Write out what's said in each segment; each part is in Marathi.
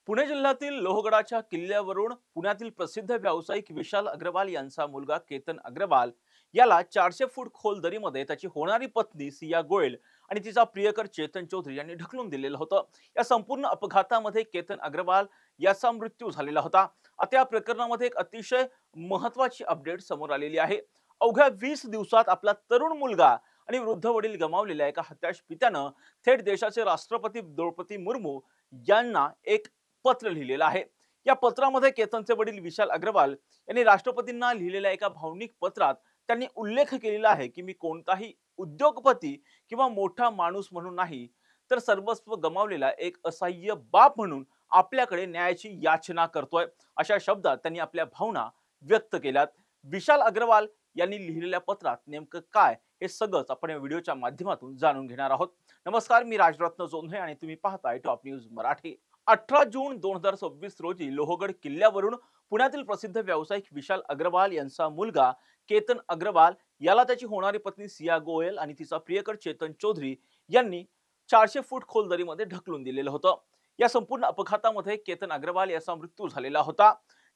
पुणे जिल्ह्यातील लोहगडाच्या किल्ल्यावरून पुण्यातील प्रसिद्ध व्यावसायिक विशाल अग्रवाल यांचा मुलगा केतन अग्रवाल याला 400 फूट खोल दरीमध्ये त्याची होणारी पत्नी सिया गोयल आणि तिचा प्रियकर चेतन चौधरी यांनी ढकलून दिलेलं होतं। या संपूर्ण अपघातामध्ये केतन अग्रवाल याचा मृत्यू झालेला होता। आता या प्रकरणामध्ये एक अतिशय महत्त्वाची अपडेट समोर आलेली आहे। अवघ्या 20 दिवसात आपला तरुण मुलगा आणि वृद्ध वडील गमावलेल्या एका हताश पित्यानं थेट देशाचे राष्ट्रपती द्रौपदी मुर्मू यांना एक पत्र लिहिलेलं आहे। या पत्रामध्ये केतनचे वडील विशाल अग्रवाल यांनी राष्ट्रपतींना लिहिलेल्या एका भावनिक पत्रात त्यांनी उल्लेख केलेला आहे की मी कोणताही उद्योगपती किंवा मोठा माणूस म्हणून नाही, तर सर्वस्व गमावलेला एक असहाय्य बाप म्हणून आपल्याकडे न्यायाची याचना करतोय। अशा शब्दात त्यांनी आपल्या भावना व्यक्त केल्यात। विशाल अग्रवाल यांनी लिहिलेल्या पत्रात नेमकं काय हे सगळंच आपण या व्हिडिओच्या माध्यमातून जाणून घेणार आहोत। नमस्कार, मी राजरत्न जोंधे आणि तुम्ही पाहताय टॉप न्यूज मराठी। 18 जून 2026 रोजी लोहगड किल्ल्यावरून पुण्यातील प्रसिद्ध व्यावसायिक विशाल अग्रवाल यांचा मुलगा केतन अग्रवाल याला त्याची होणारी पत्नी सिया गोयल आणि तिचा प्रियकर चेतन चौधरी यांनी 400 फूट खोल दरीमध्ये ढकलून दिलेलं होतं। या संपूर्ण अपघातामध्ये केतन अग्रवाल याचा मृत्यू झालेला होता।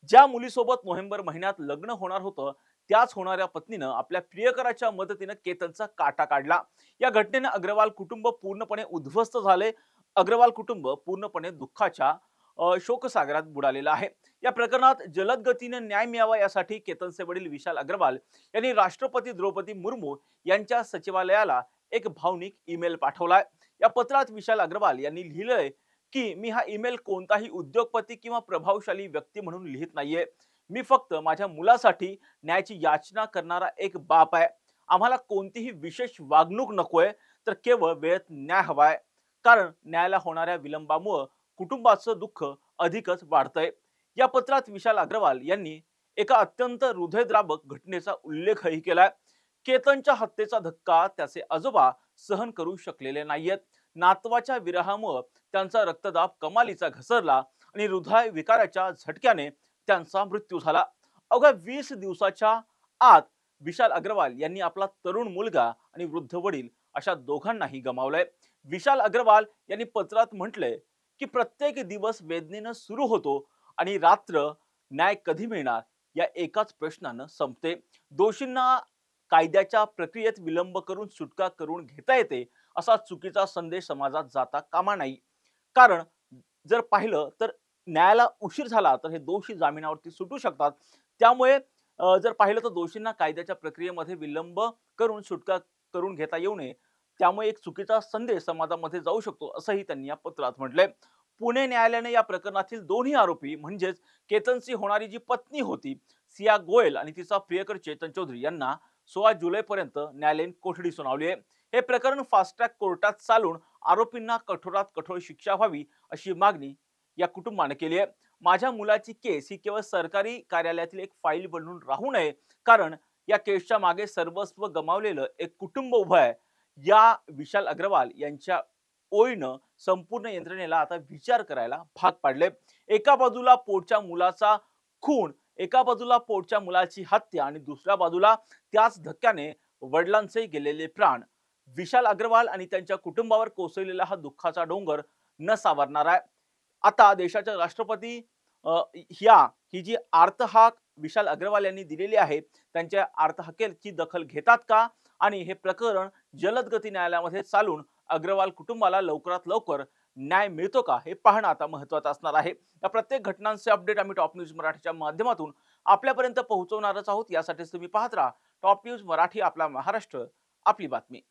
ज्या मुलीसोबत नोव्हेंबर महिन्यात लग्न होणार होतं त्याच होणाऱ्या पत्नीनं आपल्या प्रियकराच्या मदतीने केतनचा काटा काढला। या घटनेने अग्रवाल कुटुंब पूर्णपणे उद्ध्वस्त झाले। अग्रवाल कुटुंब पूर्णपणे दुःखाच्या शोकसागरात बुडालेलं आहे। या प्रकरणात जलद गतीने न्याय मिळावा यासाठी केतनचे वडील विशाल अग्रवाल यांनी राष्ट्रपती द्रौपदी मुर्मू यांच्या सचिवालयाला एक भावनिक ईमेल पाठवलाय। या पत्रात विशाल अग्रवाल यांनी लिहिलंय की मी हा ईमेल कोणताही उद्योगपती किंवा प्रभावशाली व्यक्ती म्हणून लिहित नाहीये। मी फक्त माझ्या मुलासाठी न्यायाची याचना करणारा एक बाप आहे। आम्हाला कोणतीही विशेष वागणूक नकोय, तर केवळ वेळेत न्याय हवाय, कारण न्यायाला होणाऱ्या विलंबामुळे कुटुंबाचं दुःख अधिकच वाढतंय। या पत्रात विशाल अग्रवाल यांनी एका अत्यंत हृदयद्रावक घटनेचा उल्लेखही केलाय। केतनच्या हत्येचा धक्का त्याचे आजोबा सहन करू शकलेले नाहीयेत। नातवाच्या विरहामुळे त्यांचा रक्तदाब कमालीचा घसरला आणि हृदय विकाराच्या झटक्याने त्यांचा मृत्यू झाला। अवघ्या 20 दिवसाच्या आत विशाल अग्रवाल यांनी आपला तरुण मुलगा आणि वृद्ध वडील अशा दोघांनाही गमावलंय। विशाल अग्रवाल यांनी पत्रात म्हटलंय की प्रत्येक दिवस वेदनेनं सुरू होतो आणि रात्र न्याय कधी मिळणार या एकाच प्रश्नानं संपते। दोषींना कायद्याच्या प्रक्रियेत विलंब करून सुटका करून घेता येते असा चुकीचा संदेश समाजात जाता कामा नाही। कारण जर पाहिलं तर न्यायाला उशीर झाला तर हे दोषी जामिनावरती सुटू शकतात। त्यामुळे जर पाहिलं तर दोषींना कायद्याच्या प्रक्रियेमध्ये विलंब करून सुटका करून घेता येऊ नये, त्यामुळे एक चुकीचा संदेश समाजामध्ये जाऊ शकतो असंही त्यांनी या पत्रात म्हटलंय। पुणे न्यायालयाने या प्रकरणातील दोन्ही आरोपी म्हणजेच केतनची होणारी जी पत्नी होती सिया गोयल आणि तिचा प्रियकर चेतन चौधरी यांना 16 जुलैपर्यंत न्यायालयीन कोठडी सुनावली आहे। हे प्रकरण फास्ट ट्रॅक कोर्टात चालून आरोपींना कठोरात कठोर शिक्षा व्हावी अशी मागणी या कुटुंबाने केली आहे। माझ्या मुलाची केस ही केवळ सरकारी कार्यालयातील एक फाईल बनून राहू नये, कारण या केसच्या मागे सर्वस्व गमावलेलं एक कुटुंब उभं आहे। या विशाल अग्रवाल यांच्या ओळीनं संपूर्ण यंत्रणेला आता विचार करायला भाग पाडले। एका बाजूला पोटच्या मुलाचा खून, एका बाजूला पोटच्या मुलाची हत्या आणि दुसऱ्या बाजूला त्याच धक्क्याने वडिलांचे गेलेले प्राण। विशाल अग्रवाल आणि त्यांच्या कुटुंबावर कोसळलेला हा दुःखाचा डोंगर न सावरणार आहे। आता देशाच्या राष्ट्रपती ही जी आर्तहाक विशाल अग्रवाल यांनी दिलेली आहे त्यांच्या आर्तहाकेची दखल घेतात का आणि हे प्रकरण जलद गती न्यायालयामध्ये चालून अग्रवाल कुटुंबाला लवकरात लवकर न्याय मिळतो का हे पाहणं आता महत्त्वाचं असणार आहे। या प्रत्येक घटनांचे अपडेट आम्ही टॉप न्यूज मराठीच्या माध्यमातून आपल्यापर्यंत पोहोचवणारच आहोत। यासाठी तुम्ही पाहत राहा टॉप न्यूज मराठी, आपला महाराष्ट्र, आपली बातमी।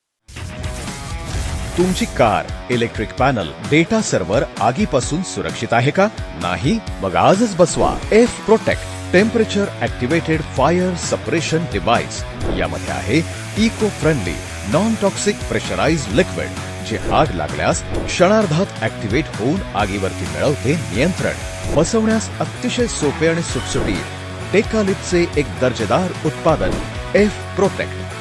तुमची car, electric panel, data server आगीपासून सुरक्षित आहे का? नाही? मग आजच बसवा F protect temperature activated fire suppression device. यामध्ये आहे eco friendly non toxic pressurised liquid, जे आग लागल्यास क्षणार्धात ऍक्टिव्हेट होऊन आगीवरती मिळवते नियंत्रण। बसवण्यास अतिशय सोपे आणि सुटसुटीत टेकालिपचे एक दर्जेदार उत्पादन एफ प्रोटेक्ट।